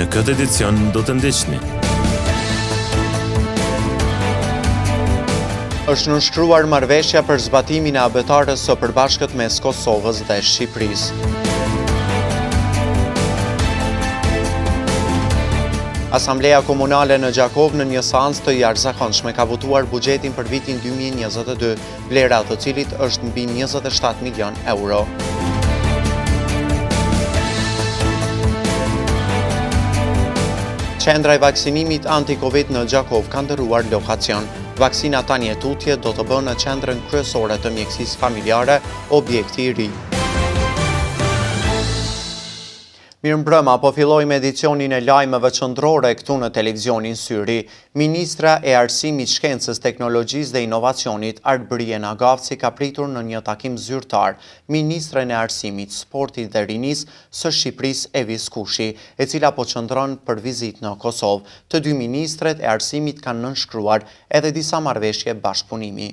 këtë edicion do të ndiqni. Është nënshkruar marrëveshja për zbatimin e abetarës së përbashkët mes Kosovës dhe Shqipërisë. Asambleja Komunale në Gjakov në një seancë të jashtëzakonshme ka votuar buxhetin për vitin 2022, vlera të cilit është mbi 27 milion euro. Qendra e vaksinimit anti-Covid në Gjakov ka ndërruar lokacion. Vaksina tani e tutje do të bënë në qendrën kryesore të mjekësisë familjare, objekti i ri. Mirëmbrëma, po filloj me edicionin e lajmeve qendrore këtu në televizionin Syri. Ministra e Arsimit, Shkencës, Teknologjisë dhe Inovacionit, Artbrien Agavci, ka pritur në një takim zyrtar Ministren e Arsimit, Sportit dhe Rinisë së Shqipërisë Evis Kushi, e cila po qëndron për vizitë në Kosovë. Të dy ministret e Arsimit kanë nënshkruar edhe disa marrëveshje bashkëpunimi.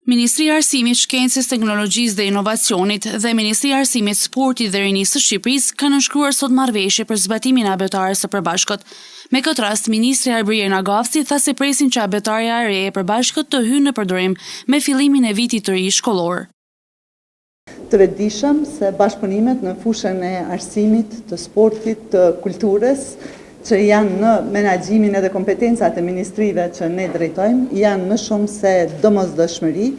Ministria e Arsimit, Shkencës, Teknologjisë dhe Inovacionit dhe Ministria e Arsimit, Sportit dhe Rinisë së Shqipërisë kanë nënshkruar sot marrëveshje për zbatimin e abetarës së përbashkët. Me këtë rast, Ministri Artbrien Agavci tha se presin që abetarja e re e përbashkët të hyjë në përdorim me fillimin e vitit të ri shkollor. Të vetëdijshëm se bashkëpunimet në fushën e arsimit, të sportit, të kulturës, që janë në menaxhimin edhe kompetencat e ministrive që ne drejtojmë, janë më shumë se domosdoshmëri.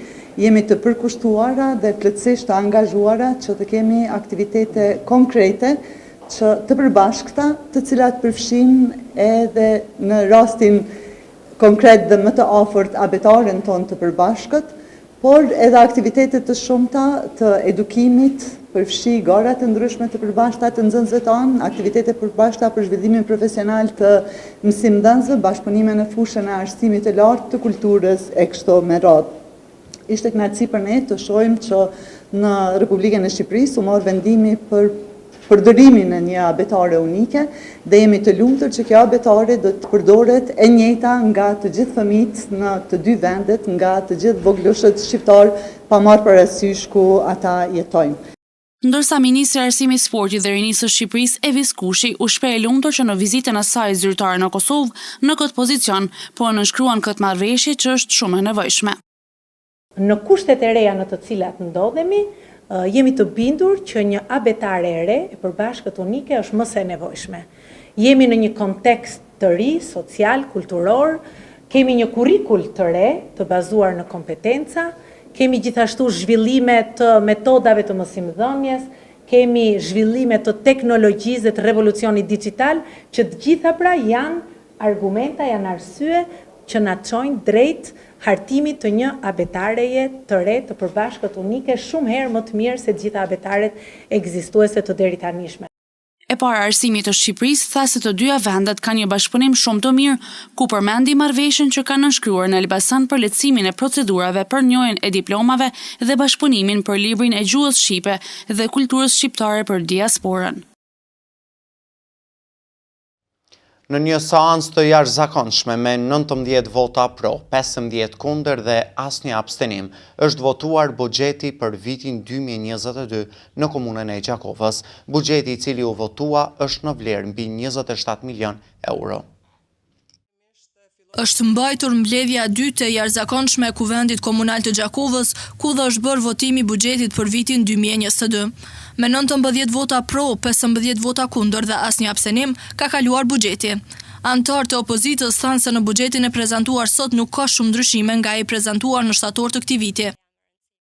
Jemi të përkushtuara dhe plotësisht të angazhuara që të kemi aktivitete konkrete që të përbashkëta, të cilat përfshin edhe në rastin konkret dhe më të afërt abetaren tonë të përbashkët, por edhe aktivitetet të shumta të edukimit, përfshi gara të ndryshme të përbashkëta të nxënësve tanë, aktivitete përbashkëta për zhvillimin profesional të mësimdhënësve, bashkëpunime në fushën e arsimit të lartë, të kulturës e kështu me radhë. Ishte kënaqësi për ne të shohim që në Republikën e Shqipërisë u mor vendimi për përdorimin e një abetare unike dhe jemi të lumtur që kjo abetare do të përdoret e njëjta nga të gjithë fëmijët në të dy vendet, nga të gjithë voglushët shqiptar, pa marrë parasysh ku ata jetojnë. Ndërsa Ministri i Arsimit, Sportit dhe Rinisë së Shqipërisë Evis Kushi u shpreh e lumtur që në vizitën e saj zyrtare në Kosovë në këtë pozicion, po nënshkruan këtë marrëveshje që është shumë e nevojshme. Në kushtet e reja në të cilat ndodhemi, jemi të bindur që një abetare e re e përbashkët unike është më se nevojshme. Jemi në një kontekst të ri, social, kulturor, kemi një kurrikul të re të bazuar në kompetenca, kemi gjithashtu zhvillime të metodave të mësimdhënies, kemi zhvillime të teknologjisë dhe të revolucionit digital, që të gjitha pra janë argumenta, janë arsye që na çojnë drejt hartimit të një abetareje të re të përbashkët unike, shumë herë më të mirë se të gjitha abetaret ekzistuese të deritanishme. E para Arsimit të Shqipërisë tha se të dyja vendet kanë një bashkëpunim shumë të mirë, ku përmendi marrëveshjen që kanë nënshkruar në Elbasan për lehtësimin e procedurave për njohjen e diplomave dhe bashkëpunimin për librin e gjuhës shqipe dhe kulturës shqiptare për diasporën. Në një seancë të jashtëzakonshme me 19 vota pro, 15 kundër dhe asnjë abstenim, është votuar buxheti për vitin 2022 në komunën e Gjakovës. Buxheti i cili u votua është në vlerë mbi 27 milion euro. Është mbajtur mbledhja e dytë e jashtëzakonshme e Kuvendit Komunal të Gjakovës, ku dhe është bërë votimi i buxhetit për vitin 2022. Me 19 vota pro, 15 vota kundër dhe asnjë abstenim, ka kaluar buxheti. Anëtarët e opozitës thanë se në buxhetin e prezantuar sot nuk ka shumë ndryshime nga i prezantuar në shtator të këtij viti.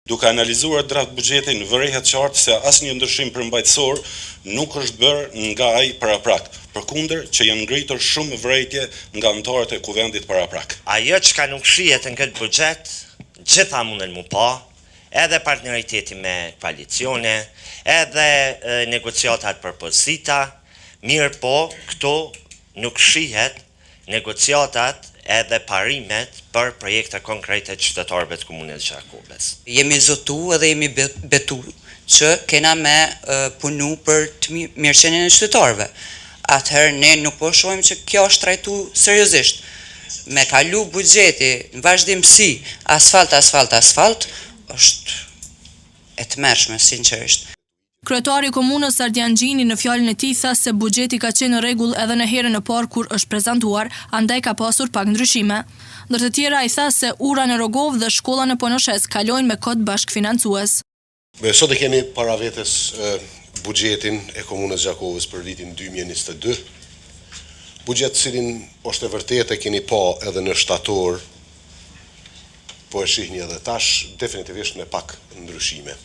Duke analizuar draft buxhetin, vërehet qartë se asnjë ndryshim përmbajtësor nuk është bërë nga ai paraprak. Përkundër që janë ngritur shumë vërejtje nga anëtarët e Kuvendit paraprak. Ajo që nuk shihet në këtë buxhet, gjitha munden mu pa, edhe partneriteti me koalicione, edhe negociatat për pozita, mirë po, këto nuk shihet negociatat edhe parimet për projekte konkrete të qytetarëve të komunës së Gjakovës. Jemi zotu edhe jemi betu që kena me punu për të mirëqenien e qytetarëve. Atëherë ne nuk po shohim që kjo është trajtu seriozisht. Me kalu buxheti në vazhdimsi asfalt, është e tmerrshme sinqerisht. Kryetari i komunës Ardian Gjini në fjalën e tij tha se buxheti ka qenë në rregull edhe në herën e parë kur është prezantuar, andaj ka pasur pak ndryshime. Ndër të tjera ai tha se ura në Rogov dhe shkolla në Ponoshes kalojnë me kod bashkëfinancues. Sot e kemi para vetes buxhetin e komunës Gjakovës për vitin 2022. Buxhet cilin është e vërtetë e keni pa edhe në shtator, po e shihni edhe tash definitivisht me pak ndryshime.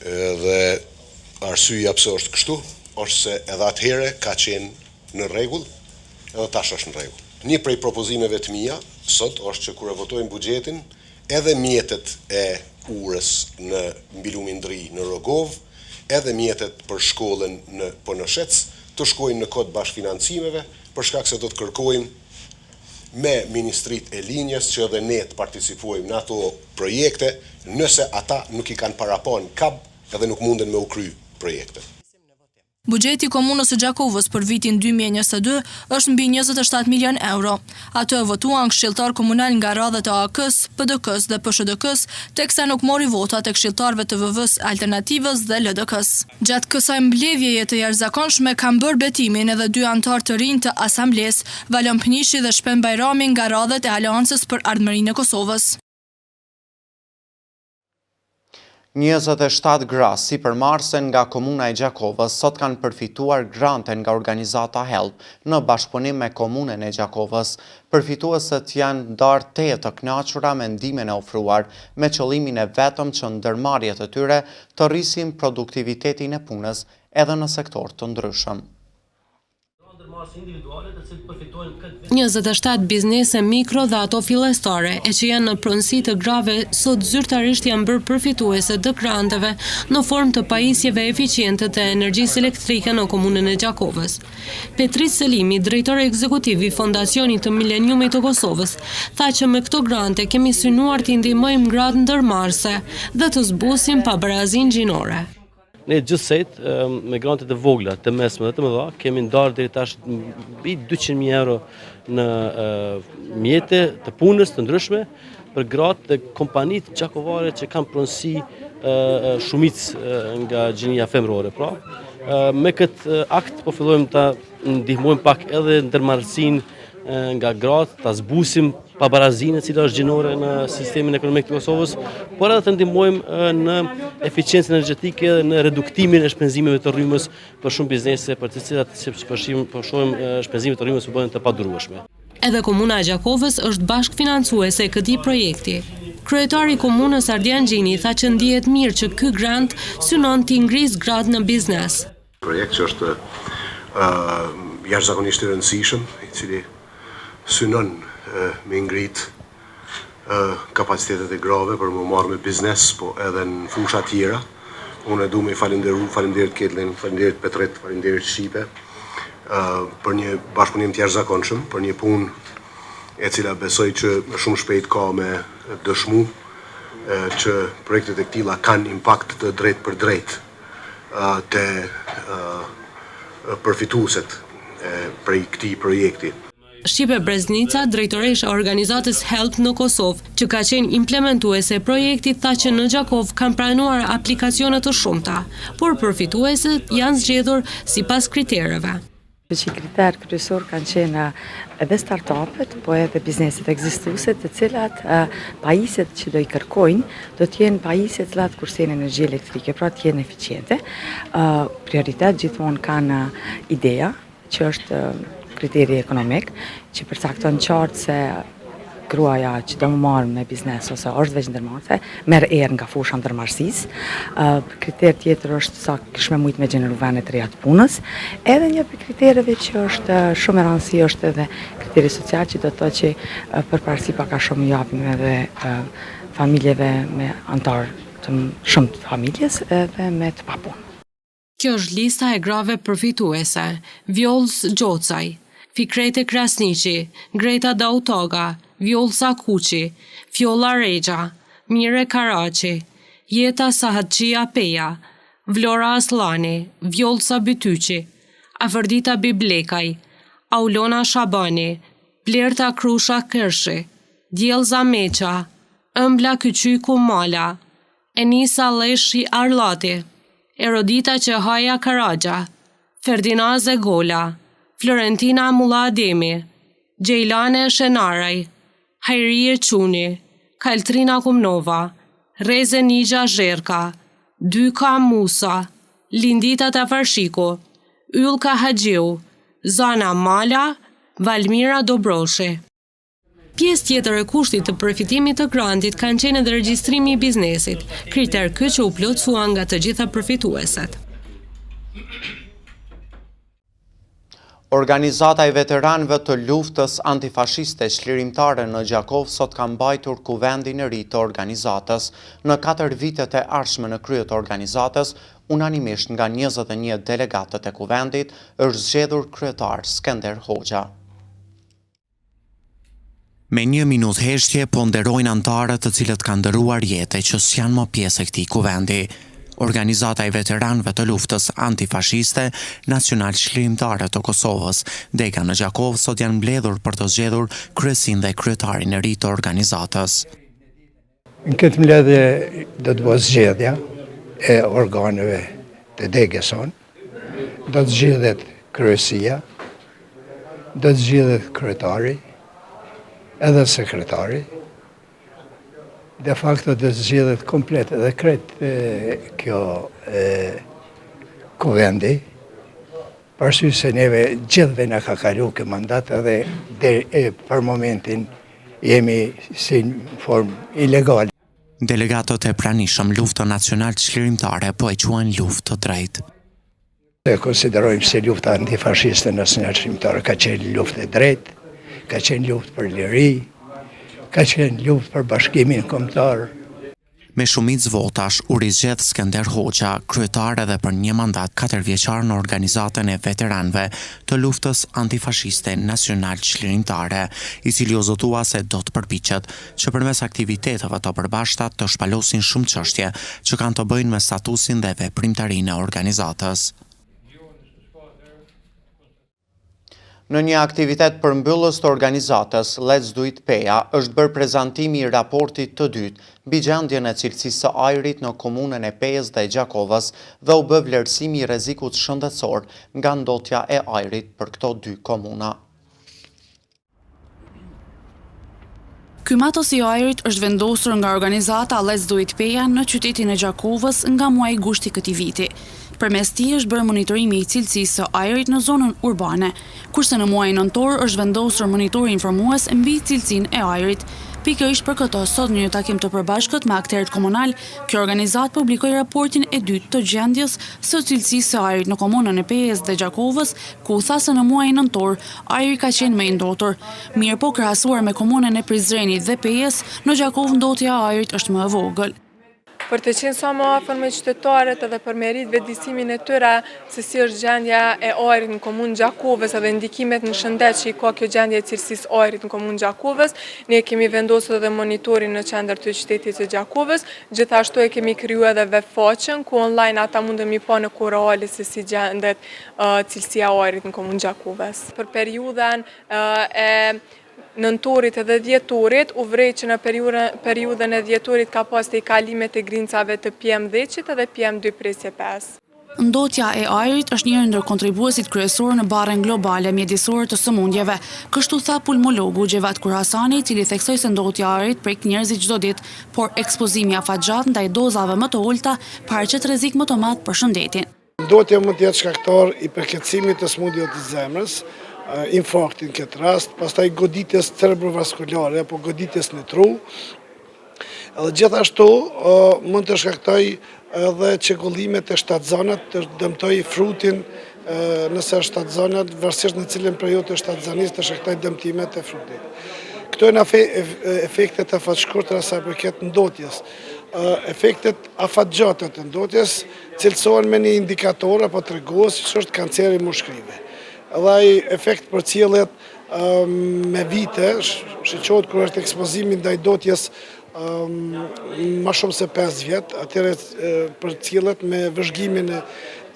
Dhe arsyeja pse është kështu, është se edhe atëherë ka qenë në rregull, edhe tash është në rregull. Një prej propozimeve të mia sot është që kur e votojmë buxhetin, edhe mjetet e urës në mbilumin Ndri në Rogov, edhe mjetet për shkollën në Ponoshec të shkojnë në kod bashkëfinancimeve, për shkak se do të kërkojmë me Ministrit e Linjes që edhe ne të participojmë në ato projekte, nëse ata nuk i kanë parapon kab edhe nuk munden me u kry projekte. Buxheti i komunës së Gjakovës për vitin 2022 është mbi 27 milion euro. Ato e votuan këshilltar komunal nga radhët e AK-s, PDK-s dhe PSHDK-s, teksa nuk mori vota tek këshilltarëve të VV-s, Alternativës dhe LDK-s. Gjatë kësaj mbledhjeje të jashtëzakonshme kanë bërë betimin edhe dy anëtar të rinj të asamblesë, Valon Pnishi dhe Shpen Bajrami nga radhët e Aleancës për Ardhmërinë e Kosovës. 27 gra sipërmarrësen nga komuna e Gjakovës sot kanë përfituar grante nga organizata HELP në bashkëpunim me komunën e Gjakovës. Përfituesët janë ndarë të kënaqura me ndihmën e ofruar, me qëllimin e vetëm që ndërmarrjet e tyre të rrisin produktivitetin e punës edhe në sektor të ndryshëm. 27 biznese mikro dhe ato fillestare e që janë në pronësi të grave sot zyrtarisht janë bërë përfituese të granteve në formë të pajisjeve eficiente të energjisë elektrike në komunën e Gjakovës. Petrit Selimi, drejtori ekzekutiv i Fondacionit të Mileniumit të Kosovës, tha që me këto grante kemi synuar të ndihmojmë gratë ndërmarrëse dhe të zbusim pabarazinë gjinore. Ne gjithsejt me grantet e vogla, të mesme dhe të mëdha, kemi ndarë deri tash mbi 200.000 euro në mjete të punës të ndryshme për gratë dhe kompanitë gjakovare që kanë pronësi shumicë nga gjinia femrore. Pra, me këtë akt po fillojmë ta ndihmojmë pak edhe ndërmarrësinë nga gratë, ta zbusim pabarazinë e cila është gjinore në sistemin ekonomik të Kosovës, por edhe të ndihmojmë në eficiencën energjetike dhe në reduktimin e shpenzimeve të rrymës për shumë biznese për të cilat po shohim shpenzimet të rrymës u bën të padurueshme. Edhe komuna e Gjakovës është bashkëfinancuese e këtij projekti. Kryetari i komunës Ardian Gjini tha që ndihet mirë që ky grant synon të ngrisë gratë në biznes. Projekt që është jashtëzakonisht i rëndësishëm, i cili synon me ngrit kapacitetet e grave për më marrë me biznes, po edhe në fusha tjera. Unë du me falenderit Ketlin, falenderit Petret, falenderit Shqipe, për një bashkëpunim të jashtëzakonshëm, për një punë e cila besoj që shumë shpejt ka me dëshmu që projektet e këtilla kanë impakt të drejt për drejt të përfituesit prej këtij projekti. Shqipe Breznica, drejtoresha e organizatës HELP në Kosovë, që ka qenë implementuese e projektit, tha që në Gjakovë kanë pranuar aplikacione të shumta, por përfituesit janë zgjedhur sipas kritereve. Që kriterë kryesor kanë qenë edhe startupet, po edhe bizneset ekzistuese, të cilat pajisjet që do i kërkojnë, do të jenë pajisje të cilat kursejnë energji elektrike, pra të jenë eficiente. Prioritet gjithmonë kanë ideja, që është kriteri ekonomik, që përcakton qartë se gruaja që do më marrë me biznes ose është veç ndërmarrëse, merr erë nga fusha ndërmarrësisë. Kriter tjetër është sa kish me mujt me gjeneru vende të reja të punës. Edhe një për kritereve që është shumë e rëndësishme është edhe kriteri social, që do të thotë që përparësi pak a shumë japim edhe familjeve me antar të shumë të familjes edhe me të papunë. Kjo është lista e grave përfituese: Vjols Gjocaj, Fikrete Krasniqi, Greta Dautoga, Vjolsa Kuqi, Fjolla Regja, Mire Karaci, Jeta Sahatçia Peja, Vlora Aslani, Vjolsa Bytyqi, Afërdita Biblekaj, Aulona Shabani, Blerta Krusha Kërshi, Djelza Meqa, Ëmbla Kyqyku Mala, Enisa Leshi Arlati, Erodita Qehaja Karaxha, Ferdinaze Gola, Florentina Mulla Ademi, Gjejlane Shenaraj, Hajrije Quni, Kaltrina Kumnova, Reze Nigja Zherka, Dyka Musa, Lindita Tafarshiku, Ylka Haxhiu, Zana Mala, Valmira Dobroshi. Pjesë tjetër e kushtit të përfitimit të grantit kanë qenë edhe regjistrimi i biznesit, kriter ky që u plotësua nga të gjitha përfitueset. Organizata e veteranëve të luftës antifashiste çlirimtare në Gjakov sot ka mbajtur kuvendin e ri të organizatës. Në 4 vitet e ardhshme në krye të organizatës, unanimisht nga 21 delegatët e kuvendit është zgjedhur kryetar Skender Hoxha. Me 1 minutë heshtje ponderojnë antarët të cilët kanë dëruar jetë që s'janë më pjesë e këtij kuvendi. Organizata e veteranëve të luftës antifashiste nacional çlirimtare të Kosovës, Dega në Gjakov, sot janë mbledhur për të zgjedhur kryesin dhe kryetarin e ri të organizatës. Në këtë mbledhje do të bëhet zgjedhja e organeve të Degës sonë, do të zgjedhet kryesia, do të zgjedhet kryetari, edhe sekretari. De facto do të zgjedhet komplet edhe krejt kjo kuvendi, parsy se neve gjithve na ka kalu kë mandat edhe për momentin jemi si në formë ilegale. Delegatët e pranishëm luftën nacional çlirimtare po e quajnë luftë të drejtë. Ne konsiderojmë se lufta antifashiste nacional çlirimtare ka qenë luftë e drejtë, ka qenë luftë për liri, ka qenë luftë për bashkimin kombëtar. Me shumicë votash u rizgjedh Skender Hoxha, kryetar edhe për 1 mandat 4 vjeçar në organizatën e veteranëve të luftës antifashiste nacional çlirimtare, i cili u zotua se do të përpiqet që përmes aktiviteteve të përbashkëta të shpalosin shumë çështje që kanë të bëjnë me statusin dhe veprimtarinë e organizatës. Në një aktivitet përmbyllës të organizatës, Let's Do It PEA, është bërë prezantimi i raportit të dytë mbi gjendjen e cilësisë së ajrit në komunën e Pejës dhe Gjakovës dhe u bë vlerësimi i rrezikut shëndetësor nga ndotja e ajrit për këto 2 komuna. Ky matos i ajrit është vendosur nga organizata Let's Do It PEA në qytetin e Gjakovës nga muaji gushti këtij viti. Përmes tij është bërë monitorimi i cilësisë së ajrit në zonën urbane, kurse në muajin nëntor është vendosur monitori informues mbi cilësinë e ajrit. Pikërisht për këtë, sot në një takim të përbashkët me akterët komunal, kjo organizatë publikoi raportin e dytë të gjendjes së cilësisë së ajrit në komunën e Pejës dhe Gjakovës, ku tha se në muajin nëntor ajri ka qenë më i ndotur. Mirëpo krahasuar me komunën e Prizrenit dhe Pejës, në Gjakovë ndotja e ajrit është më e vogël. Për të qenë sa më afër me qytetarët edhe për me rritë vetëdijsimin e tyre se si është gjendja e ajrit në komunë Gjakovës edhe ndikimet në shëndet që i ka kjo gjendje e cilësisë ajrit në komunë Gjakovës, ne kemi vendosur edhe monitorin në qendër të qytetit të Gjakovës, gjithashtu e kemi kriju edhe webfaqen ku online ata mundën mi pa në kohë reale se si gjendet cilësia e ajrit në komunë Gjakovës. Për periudhën e nëntorit edhe dhjetorit, u vrej që në periudhën e dhjetorit ka pas të i kalimet e grincave të PM10 edhe PM2.5. Ndotja e ajrit është njëri ndër kontribuesit kryesor në barrën globale mjedisore të sëmundjeve, kështu tha pulmologu Gjevat Kurhasani, i cili theksoi se ndotja e ajrit prek njerëzit çdo ditë, por ekspozimi afatgjat ndaj dozave më të ulta paraqet rrezik më të madh për shëndetin. Ndotja mund të jetë shkaktar i përkeqësimit të sëmundjeve të zemrës, infarktin këtë rast, pastaj goditjes cerebrovaskulare apo goditjes në tru. Edhe gjithashtu mund të shkaktoj edhe çekullimet e shtatzanat, të dëmtoj frutin nëse është shtatzanat, varësisht në cilën periudhë të shtatzanisë të shkaktoj dëmtimet e frutit. Këto janë efektet afatshkurtra sa përket ndotjes. Efektet afatgjata të ndotjes cilësohen me një indikator apo tregues që është kanceri mushkrive. Dhe ai efekt përcjellet me vite, shiqohet kur është ekspozimi ndaj ndotjes më shumë se 5 vjet, atëherë përcjellet me vëzhgimin e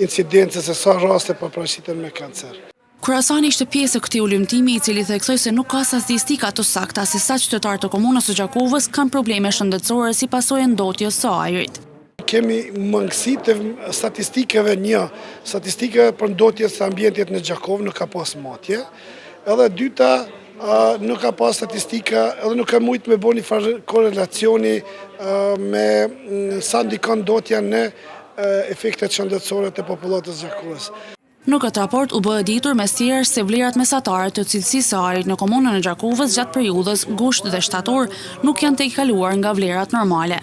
incidencës e sa raste përparaqiten me kancer. Kurhasani ishte pjesë e këtij ulëmtimi, i cili theksoi se nuk ka statistika të sakta se sa qytetarë të komunës së Gjakovës kanë probleme shëndetësore si pasojë ndotjes së ajrit. kemi mangësi të statistikeve statistike për ndotjes të ambientit në Gjakov nuk ka pas matje, edhe dyta nuk ka pas statistika edhe nuk ka mujt me bo një farë korelacioni me sa ndikon ndotja në efektet shëndetësore të popullatës Gjakovës. Në këtë raport u bë ditur mes tjerë se vlerat mesatare të cilësisë së ajrit në komunën e Gjakovës gjatë periudhës gusht dhe shtator nuk janë tejkaluar nga vlerat normale.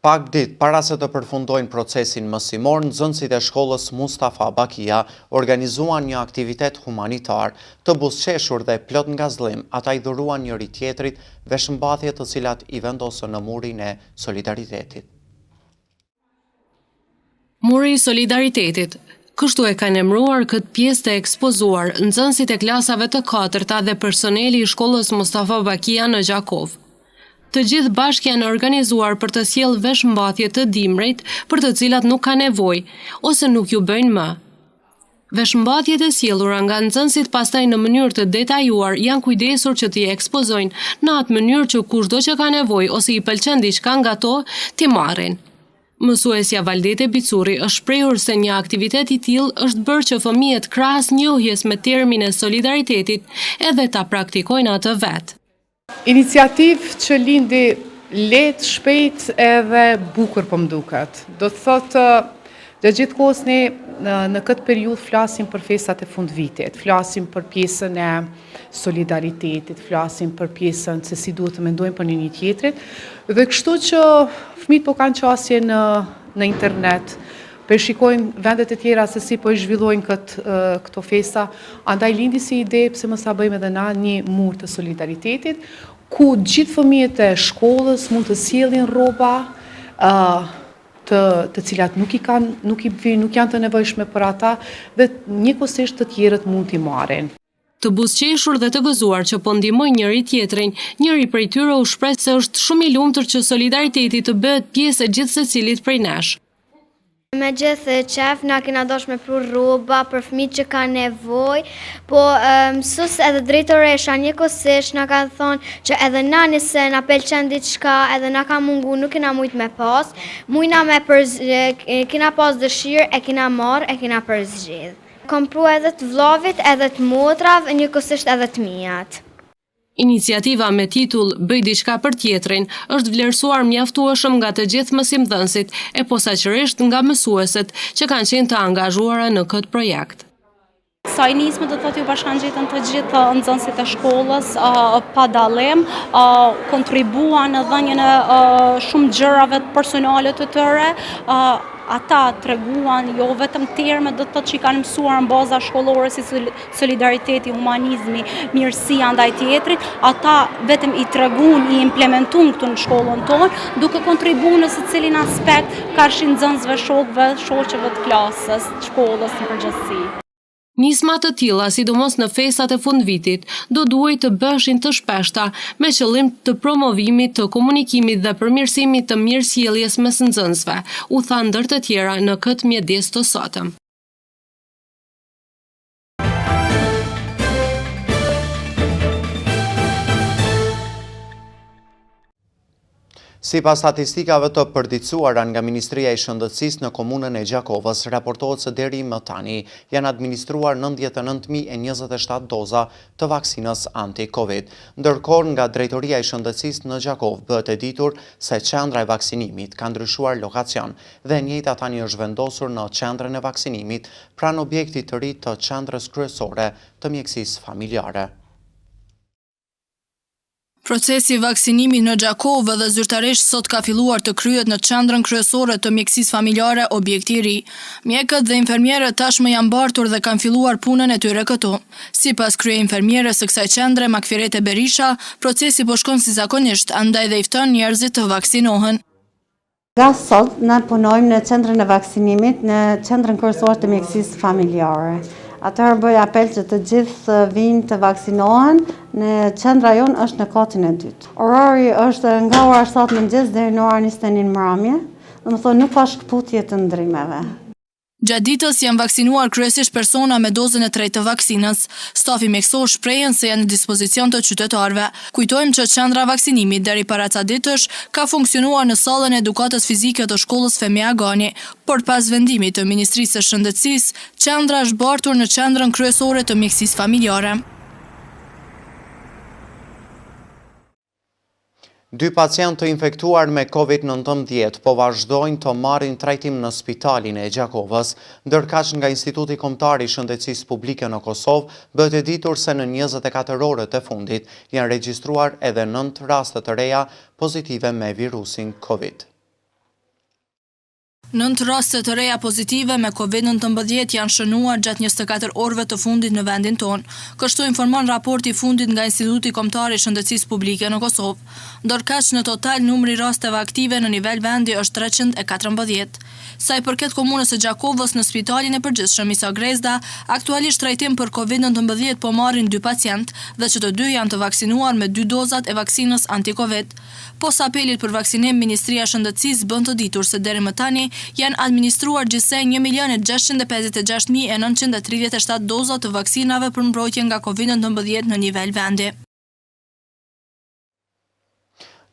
Pak ditë para se të përfundojnë procesin mësimor, nxënësit e shkollës Mustafa Bakia organizuan një aktivitet humanitar të buzëqeshur dhe plot nga zllim. Ata i dhuruan njëri tjetrit veshmbathje të cilat i vendosën në murin e solidaritetit. Muri i solidaritetit. Kështu e kanë emëruar këtë pjesë të ekspozuar nxënësit e klasave të 4-ta dhe personeli i shkollës Mustafa Bakia në Gjakov. Të gjithë bashkë janë organizuar për të sjellë veshmbathje të dimrit për të cilat nuk ka nevojë ose nuk ju bëjnë më. Veshmbathjet e sjellura nga nxënësit pastaj në mënyrë të detajuar janë kujdesur që t'i ekspozojnë në atë mënyrë që kushdo që ka nevojë ose i pëlqen diçka nga to t'i marrin. Mësuesja Valdete Bicuri është shprehur se një aktivitet i tillë është bërë që fëmijët krahas njohjes me termin e solidaritetit edhe ta praktikojnë atë vetë. Iniciativë që lindi lehtë, shpejt edhe bukur po më duket. Do të thotë gjatë gjithë kohës ne në këtë periudhë flasim për festat e fundvitit, flasim për pjesën e solidaritetit, flasim për pjesën se si duhet të mendojmë për një tjetrit, dhe kështu që fëmijët po kanë qasje në internet, përshikojnë vendet e tjera se si po i zhvillojnë këto festa, andaj lindi si ide pse mos ta bëjmë edhe na një mur të solidaritetit, ku gjithë fëmijët e shkollës mund të sjellin rroba të cilat nuk janë të nevojshme për ata dhe njëkohësisht të tjerët mund t'i marrin. Të buzëqeshur dhe të gëzuar që po ndihmojnë njëri tjetrin, njëri prej tyre u shpreh se është shumë i lumtur që solidariteti të bëhet pjesë e gjithë secilit prej nesh. Me gjithë qef, na kena dosh me pru rroba për fëmijët që ka nevoj, po mësues edhe drejtoresha njëkohësisht na ka thonë që edhe na nëse na pëlqen diçka, edhe na ka mungu, nuk kena mujt me pas, mujna me kena pas dëshirë, e kena marrë, e kena përzgjedh. Kom pru edhe të vllavit, edhe të motrave, njëkohësisht edhe të mijat. Iniciativa me titull Bëj diçka për tjetrin është vlerësuar mjaftueshëm nga të gjithë mësimdhënësit e posaçërisht nga mësueset që kanë qenë të angazhuara në këtë projekt. Kësaj nisme do të thotë ju bashkangjiturën të gjithë nxënësit e shkollës pa dallim, kontribuan në dhënien e shumë gjërave personale të tyre. Ata treguan jo vetëm terme do të thotë që i kanë mësuar në baza shkollore si solidariteti, humanizmi, mirësia ndaj tjetrit, ata vetëm i treguan, i implementuan këtu në shkollën tonë, duke kontribuar në secilin aspekt karshi nxënësve, shokëve, shoqeve të klasës, shkollës në përgjithësi. Nisma të tilla, sidomos në festat e fundvitit, do duhej të bëheshin të shpeshta me qëllim të promovimit të komunikimit dhe përmirësimit të mirësjelljes mes nxënësve, u tha ndër të tjera në këtë mjedis të sotëm. Sipas statistikave të përditësuara nga Ministria e Shëndetësisë në komunën e Gjakovës, raportohet se deri më tani janë administruar 99.027 doza të vaksinës anti-Covid. Ndërkohë, nga Drejtoria e Shëndetësisë në Gjakov bëhet e ditur se qendra e vaksinimit ka ndryshuar lokacion dhe e njëjta tani është vendosur në qendrën e vaksinimit pranë objektit të ri të qendrës kryesore të mjekësisë familjare. Procesi i vaksinimit në Gjakovë dhe zyrtarisht sot ka filluar të kryhet në qendrën kryesore të mjekësisë familjare, objekti i ri. Mjekët dhe infermierët tashmë janë mbartur dhe kanë filluar punën e tyre këtu. Sipas kryeinfermieres së kësaj qendre, Makfirete Berisha, procesi po shkon si zakonisht, andaj dhe i fton njerëzit të vaksinohen. Nga sot ne punojmë në qendrën e vaksinimit në qendrën kryesore të mjekësisë familjare. Atëherë bëj apel që të gjithë vinë të vaksinohen, në qendra jonë është në katin e dytë. Orari është nga ora 7 mëngjes deri në orën 21 mbrëmje, domethënë nuk ka shkputje të ndrimeve. Gjatë ditës janë vaksinuar kryesisht persona me dozën e 3 të vaksinës. Stafi mjekësor shprehen se janë në dispozicion të qytetarëve. Kujtojmë që qendra vaksinimit deri para ca ditësh ka funksionuar në sallën e edukatës fizike të shkollës Femia Agani, por pas vendimit të Ministrisë së Shëndetësisë, qendra është bartur në qendrën kryesore të mjekësisë familjare. 2 pacientë të infektuar me COVID-19 po vazhdojnë të marrin trajtim në spitalin e Gjakovës, ndërkaq nga Instituti Kombëtar i Shëndetësisë Publike në Kosovë bëhet e ditur se në 24 orët e fundit janë regjistruar edhe 9 raste të reja pozitive me virusin COVID. 9 raste të reja pozitive me COVID-19 janë shënuar gjatë 24 orëve të fundit në vendin tonë. Kështu informon raporti fundit nga Instituti Kombëtar i Shëndetësisë Publike në Kosovë. Ndërkaq në total numri rasteve aktive në nivel vendi është 314. Sa i përket komunës së Gjakovës, në spitalin e përgjithshëm Isa Grezda, aktualisht trajtim për COVID-19 po marrin 2 pacientë dhe që të dy janë të vaksinuar me 2 dozat e vaksinës anti-COVID. Pos apelit për vaksinim, Ministria e Shëndetësisë bën të ditur se deri më tani janë administruar gjithsej 1.656.937 doza të vaksinave për mbrojtje nga COVID-19 në nivel vendi.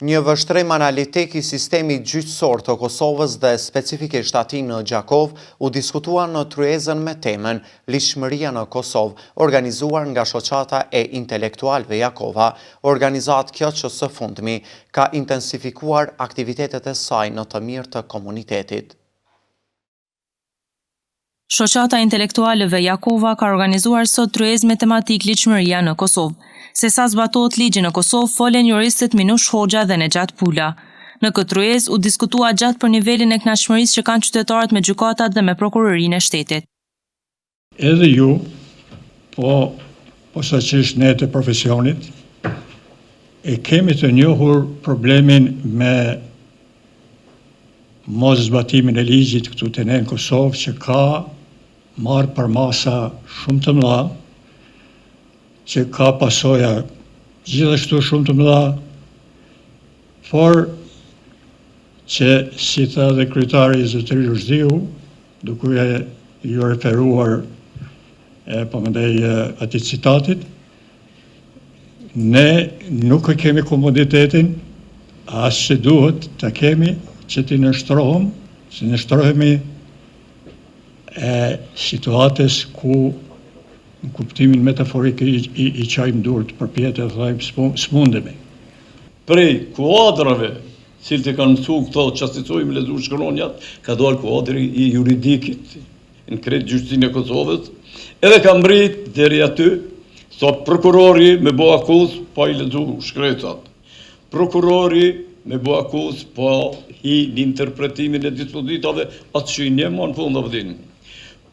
Një vështrim analitik i sistemit gjyqësor të Kosovës dhe specifikisht ati në Gjakov u diskutua në tryezën me temën Lishmëria në Kosovë, organizuar nga shoqata e intelektualve Jakova. Organizat kjo që së fundmi ka intensifikuar aktivitetet e saj në të mirë të komunitetit. Shoqata intelektualeve Jakova ka organizuar sot tryezë me tematik Lishmëria në Kosovë. Se sa zbatohet ligji në Kosovë, folen juristët Minush Hoxha dhe Nexhat Pula. Në këtë tryezë u diskutua gjatë për nivelin e kënaqësisë që kanë qytetarët me gjykatat dhe me prokurorinë e shtetit. Edhe ju, posaçërisht ne të profesionit, e kemi të njohur problemin me mos zbatimin e ligjit këtu te ne në Kosovë, që ka marrë përmasa shumë të mëdha, që ka pasoja gjithashtu shumë të mëdha, por që si tha dhe kryetari Zotëri Rushdiu, duke ju referuar përmendej atij citatit, ne nuk e kemi komoditetin as që duhet të kemi që t'i nështrohem, se nështrohemi situatës ku në kuptimin metaforik i qajmë durët për pjetë e thajmë smundemi. Prej kuadrave, cilët e kanë mësu këto qasticojmë lezu shkronjat, ka dalë kuadri i juridikit në kretë gjyqësinë e Kosovës, edhe ka mbrit deri aty, sot prokurori me bo akuz pa i lezu shkretat. Prokurori me bo akuz pa hi një interpretimin e dispozitave atë që i njema në fund avdinë.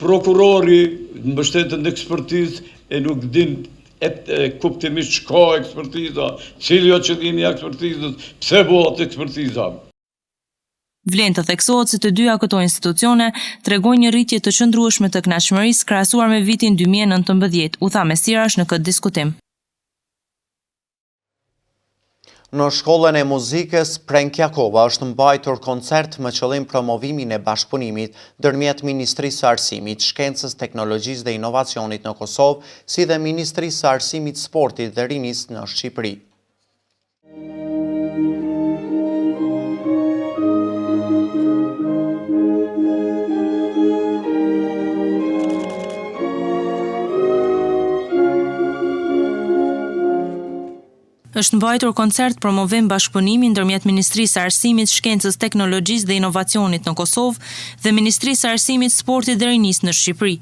Prokurori në mbështetën në ekspertizë e nuk din kuptimisht çka ekspertiza, cili është qëllimi i ekspertizës, pse bëhet ekspertiza. Vlen të theksohet se të dyja këto institucione tregojnë një rritje të qëndrueshme të kënaqësisë krahasuar me vitin 2019, u tha Mesirash në këtë diskutim. Në shkollën e muzikës Prenk Jakova është mbajtur koncert me qëllim promovimin e bashkëpunimit ndërmjet Ministrisë së Arsimit, Shkencës, Teknologjisë dhe Inovacionit në Kosovë, si dhe Ministrisë së Arsimit, Sportit dhe Rinisë në Shqipëri. Është mbajtur koncert promovim bashkëpunimi ndërmjet Ministrisë së Arsimit, Shkencës, Teknologjisë dhe Inovacionit në Kosovë dhe Ministrisë së Arsimit, Sportit dhe Rinisë në Shqipëri.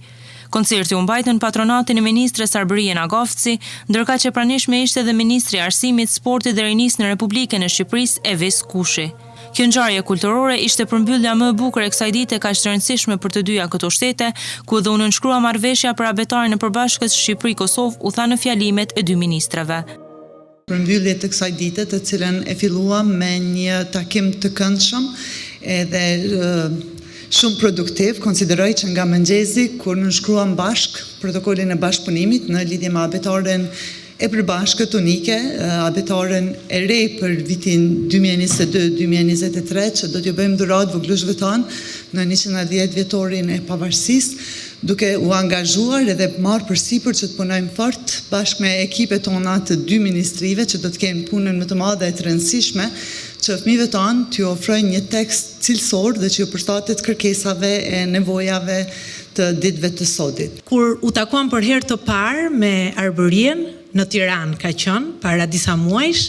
Koncerti u mbajt në patronatin e ministres Arberien Agafci, ndërkaq që pranishme ishte dhe Ministri i Arsimit, Sportit dhe Rinisë në Republikën e Shqipërisë, Evis Kushi. Kjo ngjarje kulturore ishte përmbyllja më e bukur e kësaj dite kaq të rëndësishme për të dyja këto shtete, ku dhe u nënshkrua marrëveshja për abetarin e përbashkës Shqipëri-Kosovë, u tha në fjalimet e dy ministrave. Përmbyllje të kësaj dite, të cilën e filluam me një takim të këndshëm edhe shumë produktiv, konsideroj që nga mëngjesi, kur nënshkruam bashk protokollin e bashkëpunimit në lidhje me abetarin e përbashkët unike, abetaren e re për vitin 2022-2023, që do t'ju bëjmë dhuratë voglushve tanë në 110 vjetorin e pavarësisë, duke u angazhuar edhe marrë përsipër që të punojmë fort bashkë me ekipet tona të 2 ministrive që do të kenë punën më të madhe e të rëndësishme që fëmijëve tanë t'ju ofrojnë një tekst cilësor dhe që ju përshtatet kërkesave e nevojave të ditëve të sodit. Kur u takuam për herë të parë me Arbërien në Tiranë ka qenë para disa muajsh,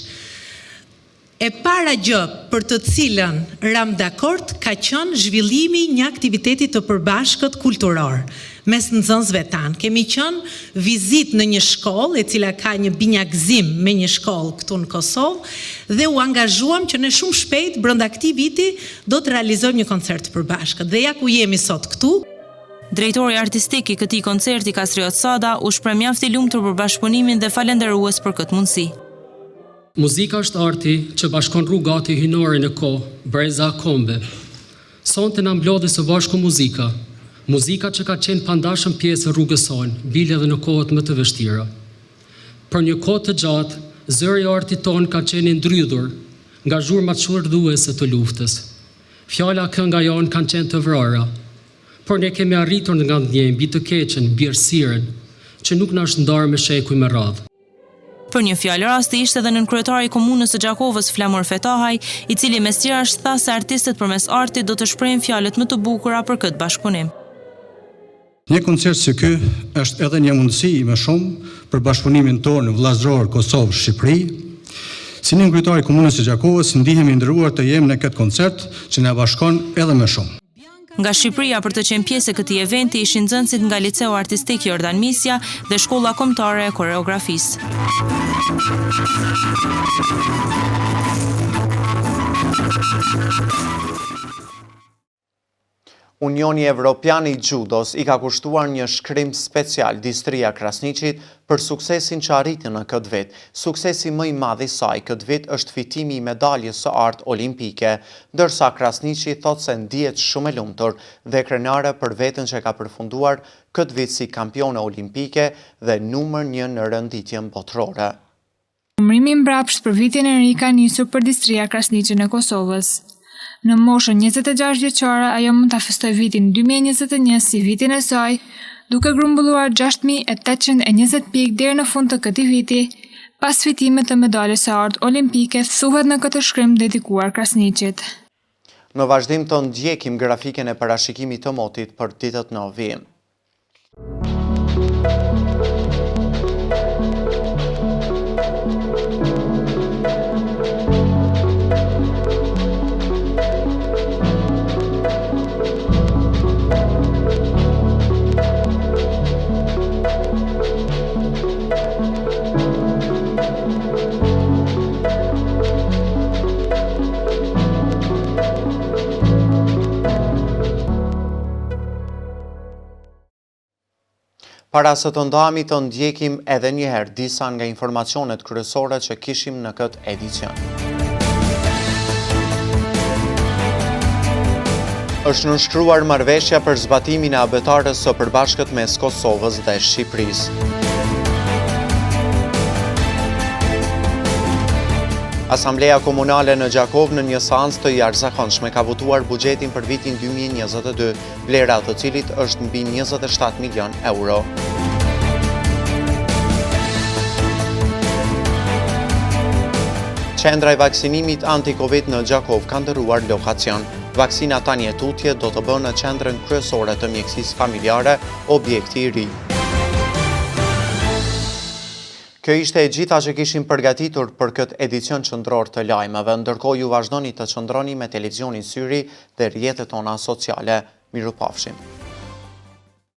e para gjë për të cilën ram dakord ka qenë zhvillimi një aktiviteti të përbashkët kulturor mes nxënësve tanë. Kemi qenë vizit në një shkollë e cila ka një binjakëzim me një shkollë këtu në Kosovë dhe u angazhuam që ne shumë shpejt brenda këtij viti do të realizojmë një koncert të përbashkët. Dhe ja ku jemi sot këtu. Drejtori artistik i këtij koncerti Kastriot Sada u shpreh mjaft i lumtur për bashkëpunimin dhe falendërues për këtë mundësi. Muzika është arti që bashkon rrugati hynore në kohë, breza kombe. Sonte na mblodhi së bashku muzika. Muzika që ka qenë pandashëm pjesë e rrugës sonë, bile edhe në kohët më të vështira. Për një kohë të gjatë, zëri i artit ton ka qenë ndrydhur nga zhurmat shurdhuese të luftës. Fjala kënga jon kanë qenë të vrara, por ne kemi arritur nga ndjenjë mbi të keqen, mbi errësirën, që nuk na është ndarë me shekuj me radhë. Për një fjalë rasti ishte edhe nënkryetari i komunës së Gjakovës Flamur Fetahaj, i cili mes tjerash tha se artistët përmes artit do të shprehin fjalët më të bukura për këtë bashkëpunim. Një koncert si ky është edhe një mundësi më shumë për bashkëpunimin tonë vëllazëror Kosovë-Shqipëri. Si nënkryetari i komunës së Gjakovës ndihemi nderuar të jemi në këtë koncert që na bashkon edhe më shumë. Nga Shqipëria për të qenë pjesë e këtij eventi ishin nxënësit nga Liceu Artistik Jordan Misja dhe Shkolla Kombëtare e Koreografisë. Unioni Evropian i Gjudos i ka kushtuar një shkrim special Distria Krasniqit për suksesin që arriti në këtë vit. Suksesi më i madh i saj këtë vit është fitimi i medaljes së artë olimpike, ndërsa Krasniqi thotë se ndihet shumë e lumtur dhe krenare për veten që ka përfunduar këtë vit si kampione olimpike dhe numër 1 në renditjen botërore. Numërimi mbrapsht për vitin e ri ka nisur për Distria Krasniqi në Kosovës. Në moshën 26 vjeçare, ajo mund ta festoj vitin 2021 si vitin e saj, duke grumbulluar 6.820 pikë deri në fund të këtij viti, pas fitimit të medaljes së artë olimpike, thuhet në këtë shkrim dedikuar Krasniqit. Në vazhdim të ndjekim grafiken e parashikimit të motit për ditët në vijim. Para se të ndahemi të ndjekim edhe njëherë disa nga informacionet kryesore që kishim në këtë edicion. Është nënshkruar marrëveshja për zbatimin e abetarës së përbashkët mes Kosovës dhe Shqipërisë. Asambleja Komunale në Gjakov në një seancë të jashtëzakonshme ka votuar buxhetin për vitin 2022, vlera të cilit është mbi 27 milion euro. Qendra e vaksinimit anti-Covid në Gjakov ka ndërruar lokacion. Vaksina tani e tutje do të bënë në qendrën kryesore të mjekësisë familjare, objekti i ri. Kjo ishte e gjitha që kishim përgatitur për këtë edicion qendror të lajmeve, ndërkohë ju vazhdoni të qëndroni me televizionin syri dhe rrjetet tona sociale. Mirupafshim.